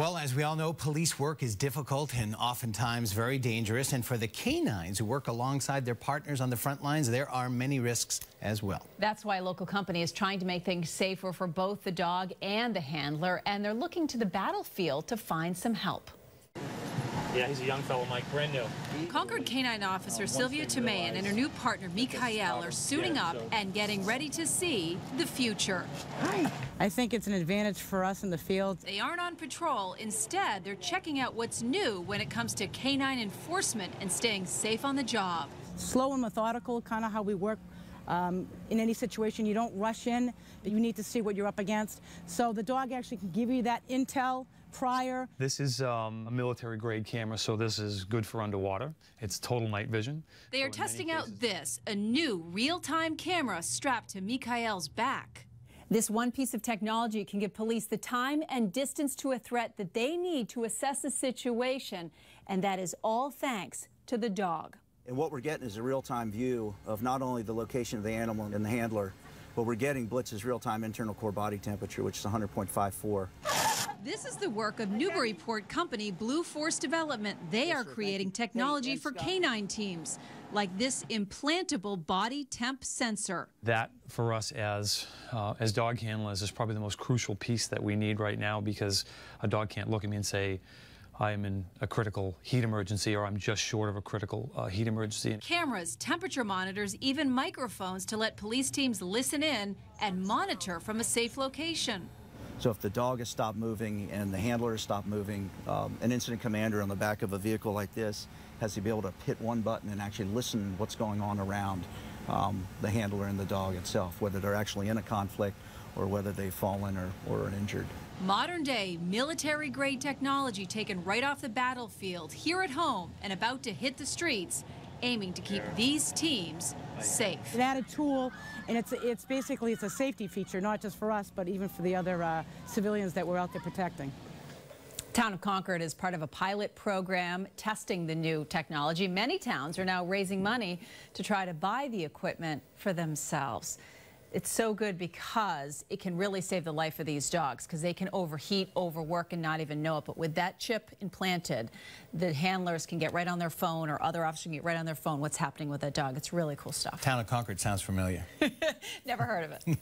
Well, as we all know, police work is difficult and oftentimes very dangerous. And for the K-9s who work alongside their partners on the front lines, there are many risks as well. That's why a local company is trying to make things safer for both the dog and the handler. And they're looking to the battlefield to find some help. Yeah, he's a young fellow, Mike, brand new. Concord K-9 officer Sylvia Tamayan and her new partner Mikael are suiting up and getting ready to see the future. I think it's an advantage for us in the field. They aren't on patrol. Instead, they're checking out what's new when it comes to K-9 enforcement and staying safe on the job. Slow and methodical, kind of how we work. In any situation, you don't rush in, but you need to see what you're up against. So the dog actually can give you that intel prior. This is a military-grade camera, so this is good for underwater. It's total night vision. They are testing out this, a new real-time camera strapped to Mikael's back. This one piece of technology can give police the time and distance to a threat that they need to assess a situation, and that is all thanks to the dog. And what we're getting is a real-time view of not only the location of the animal and the handler, but we're getting Blitz's real-time internal core body temperature, which is 100.54. This is the work of Newburyport company Blue Force Development. They are creating technology for K-9 teams, like this implantable body temp sensor. That, for us as dog handlers, is probably the most crucial piece that we need right now, because a dog can't look at me and say, I am in a critical heat emergency, or I'm just short of a critical heat emergency. Cameras, temperature monitors, even microphones to let police teams listen in and monitor from a safe location. So if the dog has stopped moving and the handler has stopped moving, an incident commander on the back of a vehicle like this has to be able to hit one button and actually listen what's going on around the handler and the dog itself, whether they're actually in a conflict or whether they've fallen or are injured. Modern-day, military-grade technology taken right off the battlefield, here at home and about to hit the streets, aiming to keep these teams safe. An added tool, and it's basically a safety feature, not just for us, but even for the other civilians that we're out there protecting. Town of Concord is part of a pilot program testing the new technology. Many towns are now raising money to try to buy the equipment for themselves. It's so good because it can really save the life of these dogs, because they can overheat, overwork, and not even know it. But with that chip implanted, the handlers can get right on their phone, or other officers can get right on their phone what's happening with that dog. It's really cool stuff. Town of Concord sounds familiar. Never heard of it.